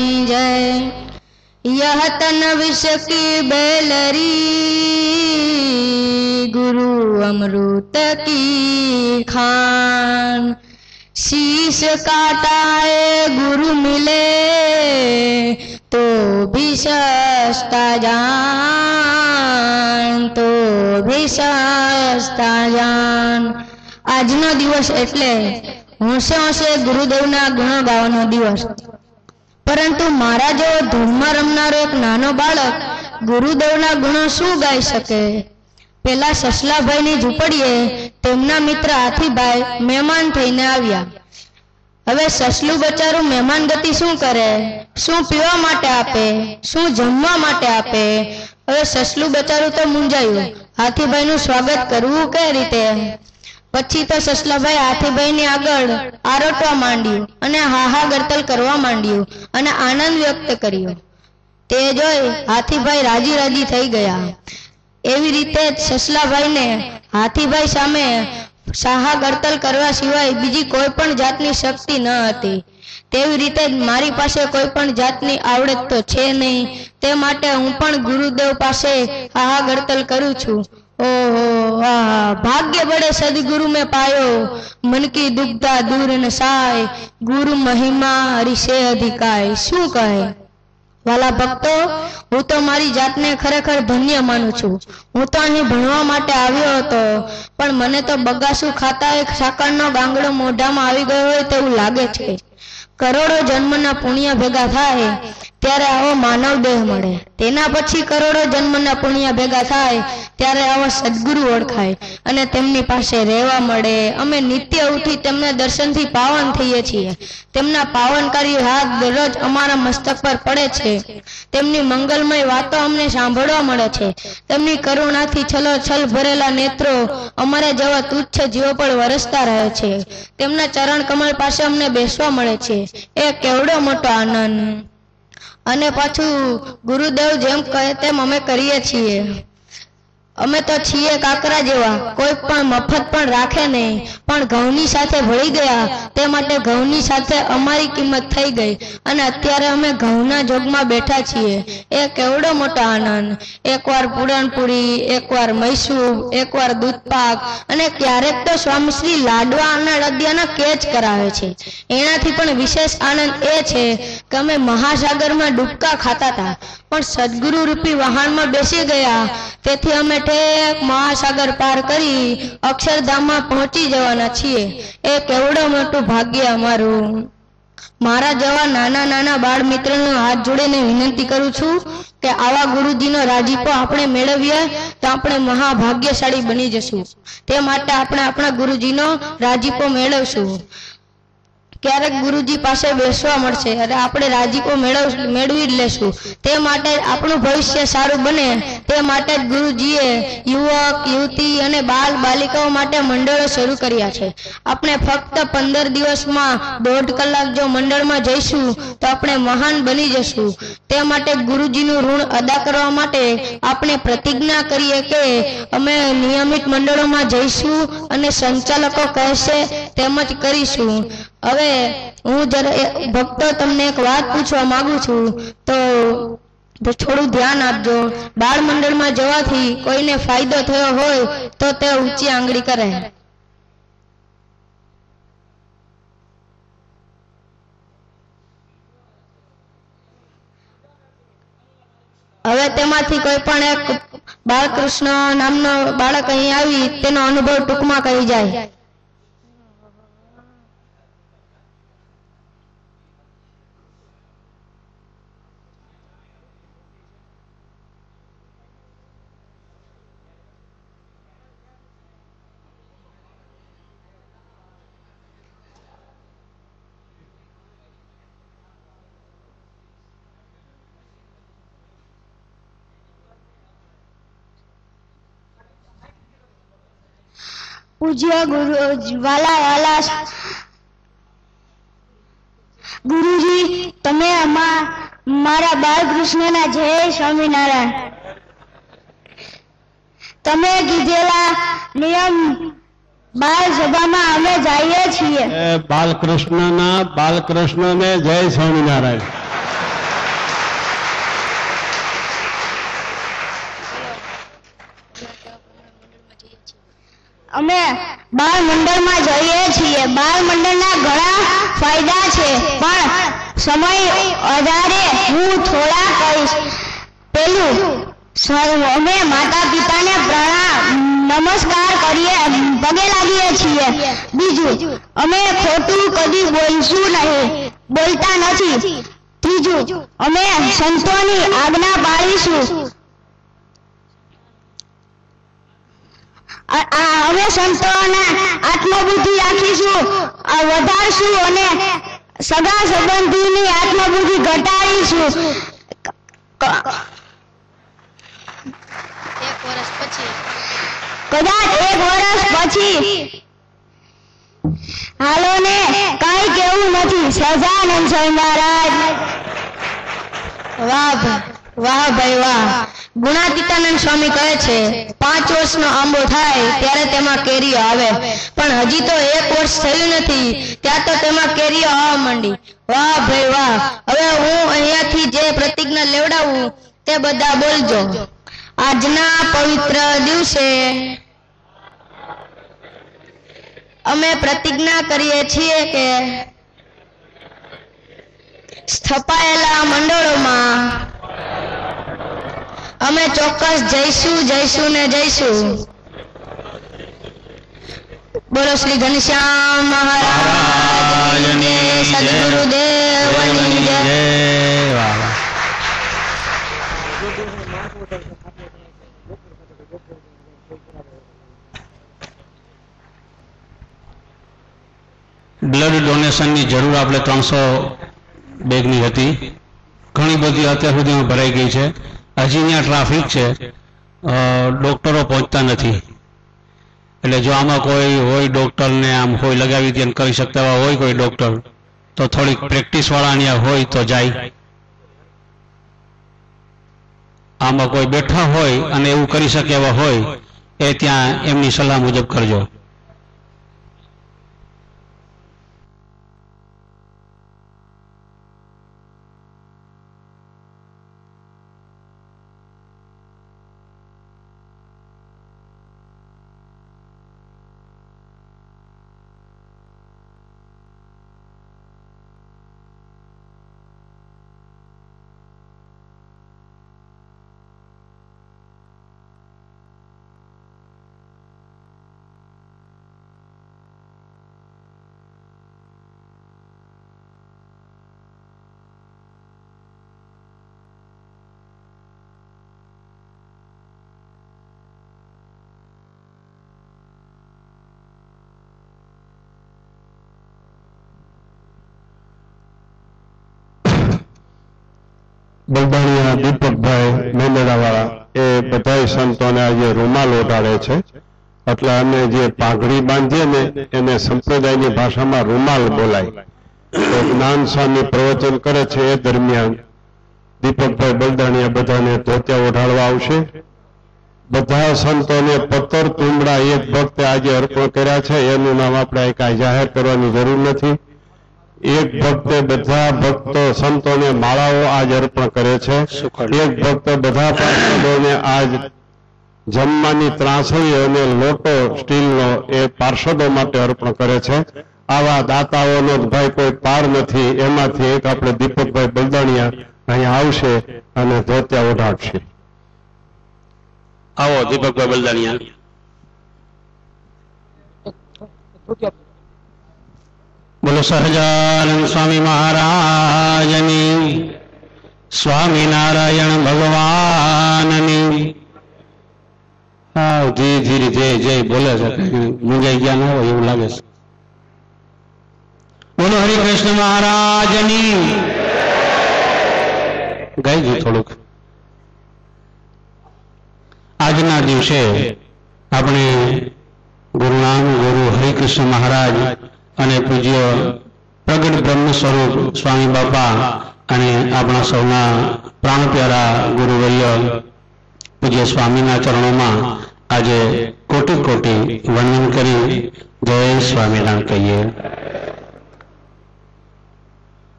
की जय। यह तन विष की बेलरी गुरु अमृत की खान। शीश काटाए गुरु मिले तो भी सस्ता जान, तो भी सस्ता जान। આજનો દિવસ એટલે હોંશે હોંશે ગુરુદેવના ગુણો ગાવાનો દિવસ। પરંતુ મારા જેવો ધૂળમાં રમનારો એક નાનો બાળક ગુરુદેવના ગુણો શું ગાઈ શકે? પેલા સસલાભાઈની ઝૂંપડીએ તેમના મિત્ર હાથીભાઈ મહેમાન થઈને આવ્યા। હવે સસલું બચારું મહેમાન ગતિ શું કરે? શું પીવા માટે આપે? શું જમવા માટે આપે? હવે સસલું બચારું તો મૂંઝાયું, હાથીભાઈનું સ્વાગત કરવું કઈ રીતે? પછી તો સસલાભાઈ હાથીભાઈની આગળ આરોટવા માંડ્યું અને હાહા ગરતલ કરવા માંડ્યું અને આનંદ વ્યક્ત કર્યો। તે જોઈ હાથીભાઈ રાજી રાજી થઈ ગયા। એવી રીતે સસલાભાઈને હાથીભાઈ સામે સાહા ગરતલ કરવા સિવાય બીજી કોઈ પણ જાતની શક્તિ ન હતી। તેવી રીતે મારી પાસે કોઈ પણ જાતની આવડત તો છે નહીં, તે માટે હું પણ ગુરુદેવ પાસે હાહા ગરતલ કરું છું। ओहो वाह भाग्य बड़े सदगुरु में पायो, मन की दुग्धा दूर न साय, गुरु महिमा हरिशे अधिकाय। शू कहे वाला भक्तो, हूँ तो मारी जातने खरेखर धन्य मानु छू। हूँ तो अहीं भणवा माटे आव्यो हतो, पण मने तो बगासू खाता एक साकरनो गांगड़ो मोढामां आवी गयो होय तेवुं लागे छे। करोड़ो जन्मना पुण्य भेगा थाय त्यारे आवो मानव देह मळे, तेना पछी करोड़ो जन्मना पुण्य भेगा थाय त्यारे आवो सद्गुरु ओळखाय अने तेमनी पासे रहेवा मळे। अमे नित्य उठी तेमना दर्शनथी पावन थईए छीए। तेमना पावनकारी हाथ दररोज अमारा मस्तक पर पड़े छे। तेमनी मंगलमय वातो अमने सांभळवा मळे छे। तेमनी करुणाथी छलोछल भरेला नेत्रो अमारा जेवा तुच्छ जीवो पर वरसता रहे छे। तेमना चरण कमल पासे अमने बेसवा मळे छे। ए केवडो मोटो आनंद। अने पाछू गुरुदेव जेम कहे तेम अमे करीए छीए। अमे तो छीए काकरा जेवा, कोई पण मफत पण राखे नहीं, पण घऊनी साथे भળી ગયા તે માટે ઘઉની સાથે અમારી કિંમત થઈ ગઈ અને અત્યારે અમે ઘઉના જોગમાં બેઠા છીએ। એ કેવડો મોટો આનંદ। એકવાર પૂરણપૂરી, એકવાર મૈસૂર, એકવાર દૂધપાક અને ક્યારેક તો સ્વામીશ્રી લાડવા અને અડદિયાના કેચ કરાવે છે। એનાથી પણ વિશેષ આનંદ એ છે કે અમે મહાસાગરમાં ડૂબકા ખાતા હતા, પણ સદગુરુ રૂપી વહાણમાં બેસી ગયા, તેથી અમે ઠેક મહાસાગર પાર કરી અક્ષરધામમાં પહોંચી જવાના છીએ। એ કેવડો મોટું ભાગ્ય અમારું। મારા જેવા નાના નાના બાળ મિત્રનો હાથ જોડીને વિનંતી કરું છું કે આવા ગુરુજીનો રાજીપો આપણે મેળવીએ તો આપણે મહાભાગ્યશાળી બની જશું। તે માટે આપણે આપણા ગુરુજીનો રાજીપો મેળવશું। ક્યારેક ગુરુજી પાસે બેસવા મળશે અને આપણે રાજીપો મેળવી જ લેશું। તે માટે આપણું ભવિષ્ય સારું બને તે માટે જ ગુરુજીએ યુવક યુવતી અને બાલ બાલિકાઓ માટે મંડળો શરૂ કર્યા છે। આપણે ફક્ત 15 દિવસમાં 1.5 કલાક જો મંડળમાં જઈશું તો આપણે મહાન બની જશું। તે માટે ગુરુજીનું ઋણ અદા કરવા માટે આપણે પ્રતિજ્ઞા કરીએ કે અમે નિયમિત મંડળોમાં જઈશું અને સંચાલકો કહેશે તેમ જ કરીશું। હવે હું જરા ભક્તો તમને એક વાત પૂછવા માંગુ છું, તો થોડું ધ્યાન આપજો। બાળ મંડળમાં જવાથી કોઈને ફાયદો થયો હોય તો તે ઊંચી આંગળી કરે। હવે તેમાંથી કોઈ પણ એક બાળકૃષ્ણ નામનો બાળક અહીં આવી તેનો અનુભવ ટૂંકમાં કહી જાય। पूज्य गुरु वाला वाला गुरुजी तमे मारा बालकृष्णना जय स्वामीनारायण। तमे कीधेला नियम बाल सभामां अमे जाईए छीए। बालकृष्णने जय स्वामीनारायण। અમે બાળ મંડળમાં જઈએ છીએ. બાળ મંડળના ઘણા ફાયદા છે, પણ સમય આધારે હું થોડા કહીશ. પેલું, અમે માતા પિતાને નમસ્કાર કરીએ, પગે લાગીએ છીએ. બીજું, અમે ખોટું કદી બોલતા નથી. ત્રીજું, અમે સંતોની આજ્ઞા પાળીશું. અમે સંતોના આત્મબુદ્ધિ રાખીશું, વધારશું અને સગા સંબંધીની આત્મબુદ્ધિ ઘટાડીશું. કદાચ 1 વર્ષ પછી હાલો ને કઈ કેવું નથી. સહજાનંદ સ્વામી મહારાજ. વાહ ભાઈ વાહ. ગુણાતીતાનંદ સ્વામી કહે છે 5 વર્ષનો આંબો થાય ત્યારે તેમાં કેરીઓ આવે, પણ હજી તો 1 વર્ષ થયું નથી ત્યાં તો તેમાં કેરીઓ આવવા માંડી. વાહ ભાઈ વાહ. હવે હું અહીંયાથી જે પ્રતિજ્ઞા લેવડાવું તે બધા બોલજો. આજના પવિત્ર દિવસે અમે પ્રતિજ્ઞા કરીએ છીએ કે સ્થપાયેલા મંડળોમાં અમે ચોક્કસ જઈશું ને જઈશું. બોલો શ્રી ઘનશ્યામ મહારાજની સદગુરુદેવની જય. બ્લડ ડોનેશનની જરૂર આપણે 300 બેગની હતી, ઘણી બધી અત્યાર સુધીમાં ભરાઈ ગઈ છે. હજી ત્યાં ટ્રાફિક છે, ડોક્ટરો પહોંચતા નથી. એટલે જો આમાં કોઈ હોય ડોક્ટરને આમ હોય લગાવી દે કરી શકતા એવા હોય કોઈ ડોક્ટર, તો થોડીક પ્રેક્ટિસ વાળા ત્યાં હોય તો જાય. આમાં કોઈ બેઠા હોય અને એવું કરી શકે એવા હોય એ ત્યાં એમની સલાહ મુજબ કરજો. બલદાણીયા દીપકભાઈ મેંદડાવાળા એ બધા સંતોને આજે રૂમાલ ઓઢાડે છે, એટલે અમે જે પાઘડી બાંધીએ ને એને સંપ્રદાયની ભાષામાં રૂમાલ બોલાય. તો જ્ઞાન સ્વામી પ્રવચન કરે છે એ દરમિયાન દીપકભાઈ બલદાણીયા બધાને ધોતિયા ઓઢાડવા આવશે. બધા સંતોને પત્તર તુંબડા એક ભક્તે આજે અર્પણ કર્યા છે, એનું નામ આપણે કાંઈ જાહેર કરવાની જરૂર નથી. એક ભક્તે બધા ભક્તો સંતોને માળાઓ આજ અર્પણ કરે છે. એક ભક્ત બધા પાર્ષદોને આજ જમવાની ત્રાસળી અને લોટો સ્ટીલનો એ પાર્ષદો માટે અર્પણ કરે છે. આવા દાતાઓનો ભાઈ કોઈ પાર નથી. એમાંથી એક આપણે દીપકભાઈ બલદાણીયા અહીંયા આવશે અને ધોતિયા ઓઢાડશે. આવો દીપકભાઈ બલદાણીયા. બોલો સહજાનંદ સ્વામી મહારાજની, સ્વામિનારાયણ ભગવાનની. ધીરે ધીરે જય જય બોલે છે, મુંજાઈ ગયા ન હોય એવું લાગે છે. બોલો હરિકૃષ્ણ મહારાજની. ગાઈજો થોડુંક. આજના દિવસે આપણે ગુરુનામ ગુરુ હરિકૃષ્ણ મહારાજ અને પૂજ્ય પ્રગટ બ્રહ્મ સ્વરૂપ સ્વામી બાપા અને આપણા સૌના પ્રાણ પ્યારા ગુરુવર્ય પૂજ્ય સ્વામીના ચરણોમાં આજે કોટી કોટી વંદન કરી જય સ્વામિનારાયણ કહીએ.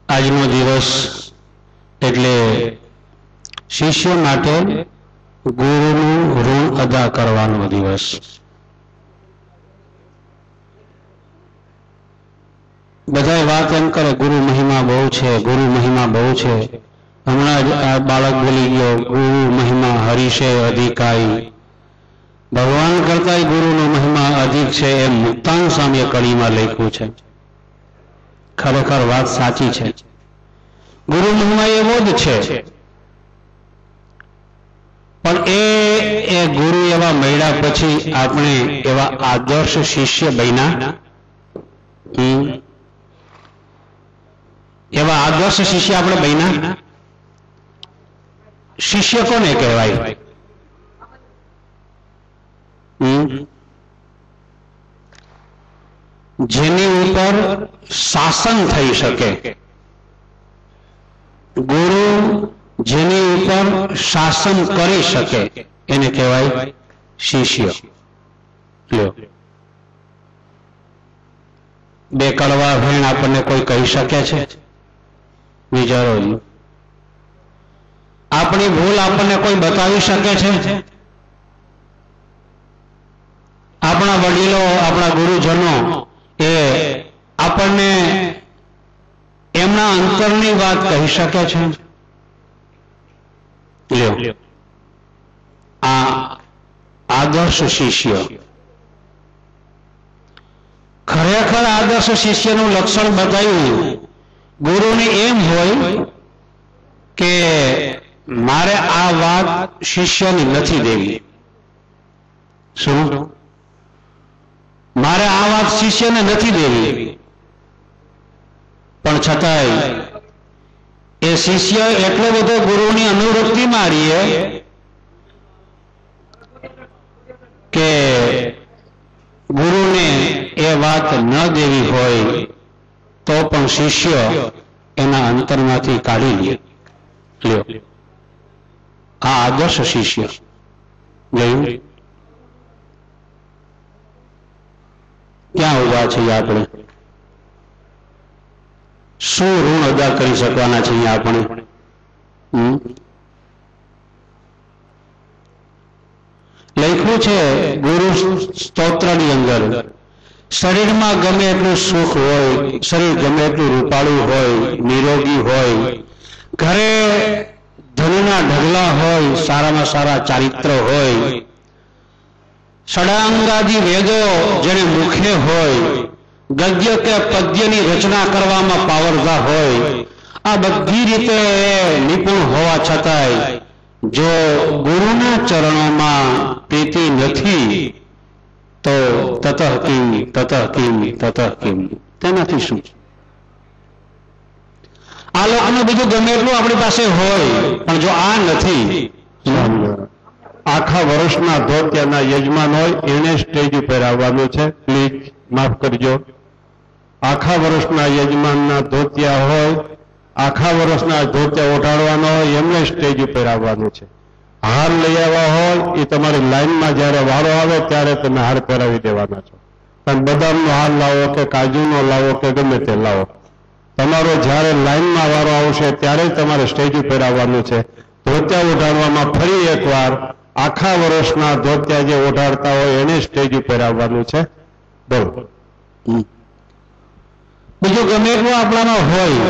આજનો દિવસ એટલે શિષ્ય માટે ગુરુનું ઋણ અદા કરવાનો દિવસ. બધાય વાત એમ કરે ગુરુ મહિમા બહુ છે, ગુરુ મહિમા બહુ છે. હમણાં જ આ બાળક બોલી ગયો ગુરુ મહિમા હરિશે અધિકારી. ભગવાન કરતા ગુરુનો મહિમા અધિક છે એમ મુક્તાન સ્વામીએ કડીમાં લખ્યું છે. ખરેખર વાત સાચી છે. ગુરુ મહિમા એવો જ છે, પણ એ ગુરુ એવા મળ્યા પછી આપણે એવા આદર્શ શિષ્ય બન્યા. એવા આદર્શ શિષ્ય આપણે બન્યા. શિષ્ય કોને કહેવાય? જેની ઉપર શાસન થઈ શકે. ગુરુ જેની ઉપર શાસન કરી શકે એને કહેવાય શિષ્ય. લ્યો, બે કડવા ભેણ આપણને કોઈ કહી શકે છે? વિચારો. આપણી ભૂલ આપણને કોઈ બતાવી શકે છે? આપણા વડીલો, આપણા ગુરુજનો એ આપણને એમના અંતરની વાત કહી શકે છે? લ્યો, આ આદર્શ શિષ્ય. ખરેખર આદર્શ શિષ્યનું લક્ષણ બતાવ્યું. ગુરુને એમ હોય કે મારે આ વાત શિષ્યની નથી દેવી. શું? મારે આ વાત શિષ્યને નથી દેવી. પણ છતાંય એ શિષ્ય એટલો બધો ગુરુની અનુવૃત્તિ મારીએ કે ગુરુને એ વાત ન દેવી હોય તો પણ શિષ્ય એના અંતરમાંથી કાઢી લે. લ્યો, આ આદર્શ શિષ્ય. જોયું? ક્યાં ઉભા છીએ આપણે? શું ઋણ અદા કરી શકવાના છીએ આપણે? લખ્યું છે ગુરુ સ્તોત્રની અંદર, શરીરમાં ગમે એટલું સુખ હોય, શરીર ગમે એટલું રૂપાળું હોય, નિરોગી હોય, ઘરે ધનના ઢગલા હોય, સારામાં સારા ચારિત્ર હોય, ષડાંગાદી વેદો જેને મુખે હોય, ગદ્ય કે પદ્યની રચના કરવામાં પાવરદાર હોય, આ બધી રીતે નિપુણ હોવા છતાંય જો ગુરુના ચરણોમાં પ્રીતિ નથી તો તતઃ કિમ તતઃ કિમ તતઃ કિમ. તેનાથી શું? આ લોકોનું બીજું ગમે એટલું આપણી પાસે હોય, પણ જો આ નથી. આખા વર્ષના ધોતિયાના યજમાન હોય એને સ્ટેજ ઉપર આવવાનું છે. પ્લીઝ માફ કરજો. આખા વર્ષના યજમાનના ધોતિયા હોય, આખા વર્ષના ધોતિયા ઓઢાડવાના હોય એમને સ્ટેજ ઉપર આવવાનું છે. હાર લઈ આવ્યા હોય એ તમારી લાઈનમાં જ્યારે વારો આવે ત્યારે તમે હાર પહેરાવી દેવાના છો. પણ બદામનો હાર લાવો કે કાજુનો લાવો કે ગમે તે લાવો, તમારો જ્યારે લાઈનમાં વારો આવશે ત્યારે તમારે સ્ટેજ ઉપર આવવાનું છે. ધોતિયા ઓઢાડવામાં ફરી એકવાર આખા વર્ષના ધોતિયા જે ઓઢાડતા હોય એને સ્ટેજ ઉપર આવવાનું છે. બોલો. બીજું ગમે એટલું આપણામાં હોય,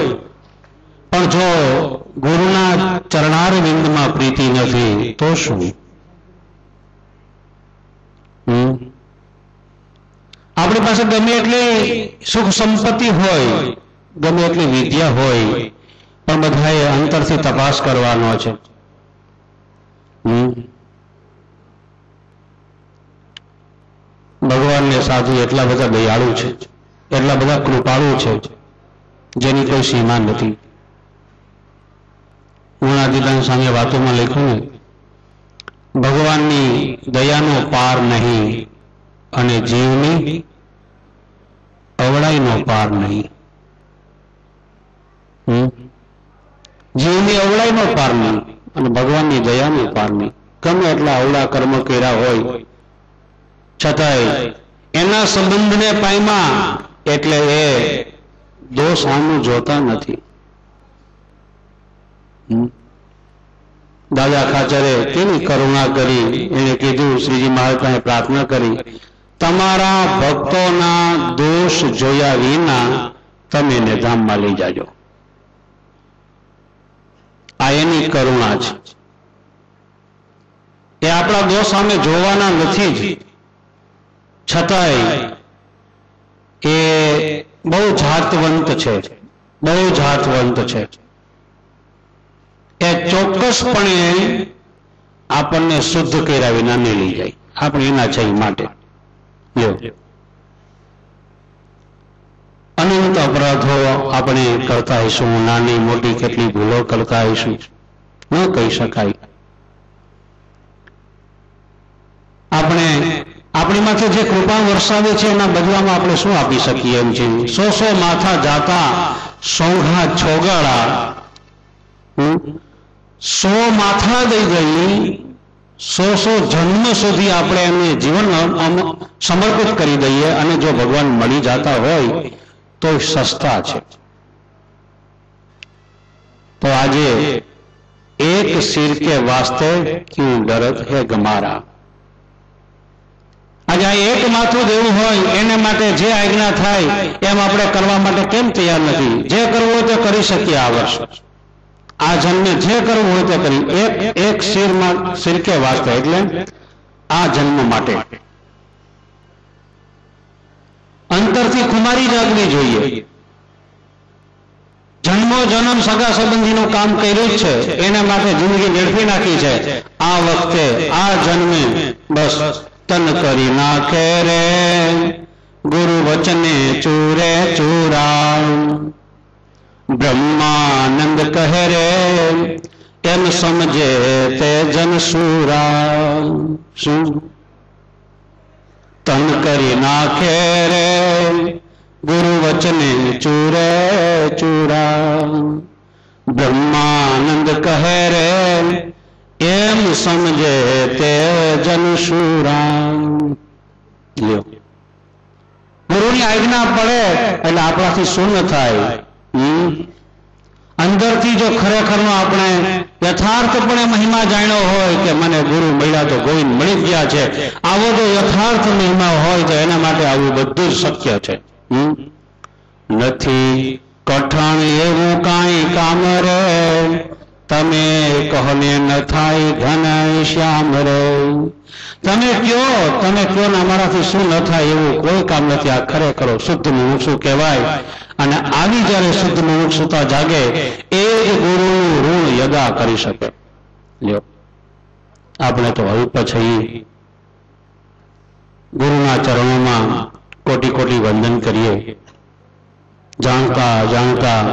પણ જો ગુરુના ચરણાર વિંદમાં પ્રીતિ નથી તો શું? આપણી પાસે ગમે એટલી સુખ સંપત્તિ હોય, ગમે એટલી વિદ્યા હોય, પણ બધાએ અંતરથી તપાસ કરવાનો છે. ભગવાનને સાધુ એટલા બધા દયાળુ છે, એટલા બધા કૃપાળુ છે જેની કોઈ સીમા નથી. ગુણાતીતાન સ્વામીએ વાતોમાં લખ્યું ને, ભગવાનની દયાનો પાર નહીં અને જીવની અવળાઈનો પાર નહીં. જીવની અવળાઈનો પાર નહીં અને ભગવાનની દયાનો પાર નહીં. ગમે એટલા અવળા કર્મ કર્યા હોય છતાંય એના સંબંધને પામ્યા એટલે એ દોષ આનું જોતા નથી. દાદા ખાચરે કેવી કરુણા કરી, એને કીધું, શ્રીજી મહારાજ પ્રાર્થના કરી, તમારા ભક્તોના દોષ જોયા વિના તમે એને ધામમાં લઈ જાજો. આ એની કરુણા છે. એ આપણા દોષ સામે જોવાના નથી જ, છતાંય એ બહુ જાતવંત છે, બહુ જાતવંત છે. એ ચોક્કસપણે આપણને શુદ્ધ કર્યા વિના નહીં લઈ જાય. આપણે એના છે માટે અનંત અપરાધો આપણે કરતા હઈશું, નાની મોટી કેટલી ભૂલો કરતા હઈશું, ન કહી શકાય. આપણે આપણી માથે જે કૃપા વરસાવે છે એના બદલામાં આપણે શું આપી શકીએ એમ છે. 100 માથા જાતા સોંઘા છોગાડા, 100 માથા દઈ ગઈ, 100 જન્મ સુધી આપણે એમને જીવન સમર્પિત કરી દઈએ અને જો ભગવાન મળી જતા હોય તો સસ્તા છે. તો આજે એક સિર કે વાસ્તે ક્યું ડરત હે ગમારા. આજે આ એક માથું દેવું હોય એને માટે જે આજ્ઞા થાય એમ આપણે કરવા માટે કેમ તૈયાર નથી? જે કરવું હોય તે કરી શકીએ આ વર્ષ, આ જન્મે જે કરવું હોય તે કરી. એક સિર કે વાસ્તે એટલે આ જન્મ માટે અંતરથી ખુમારી જાગવી જોઈએ. જન્મો જન્મ સગા સંબંધીનું કામ કર્યું જ છે, એના માટે જિંદગી વેડફી નાખી છે. આ વખતે આ જન્મે બસ તન કરી નાખે રે ગુરુ વચને ચૂરે ચૂરા. બ્રહ્માનંદ કહે રે એમ સમજે તે જન સુરા. શું તન કરી નાખે રે ગુરુ વચને ચૂરે ચૂરા. બ્રહ્માનંદ કહે રે એમ સમજે તે જન સુરા. ગુરુની આજ્ઞા પડે એટલે આપણાથી શું ન થાય? અંદરથી જો ખરેખરનો આપણે યથાર્થપણે મહિમા જાણ્યો હોય કે મને ગુરુ મળ્યા તો ગોવિંદ મળી જ ગયા છે, આવો જો યથાર્થ મહિમા હોય તો એના માટે આવું બધું જ શક્ય છે. નથી કઠણ એવું કાંઈ કામ રે તમે કહને ન થાય ઘન શ્યામ રે. તમે કયો ને અમારાથી શું ન થાય એવું કોઈ કામ નથી. આ ખરેખર શુદ્ધ મુમુક્ષુ કહેવાય. અને આવી જયારે શુદ્ધ મુમુક્ષુતા જાગે એ જ ગુરુનું ઋણ યદા કરી શકે. લ્યો આપણે તો અલ્પ છીએ, ગુરુના ચરણોમાં કોટી કોટી વંદન કરીએ. જાણતા જાણતા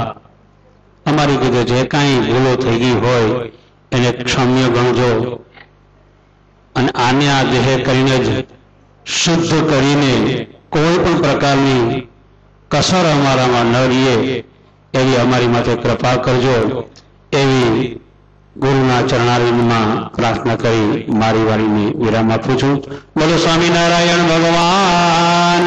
અમારી રીતે જે કાંઈ ભૂલો થઈ ગઈ હોય એને ક્ષમ્ય ગણજો. અને આને આ દેહ કરીને જ શુદ્ધ કરીને કોઈ પણ પ્રકારની કસર અમારામાં ન રહીએ એવી અમારી માથે કૃપા કરજો. એવી ગુરુના ચરણારવિંદમાં પ્રાર્થના કરી મારી વાણીને વિરામ આપું છું. બોલો સ્વામિનારાયણ ભગવાન.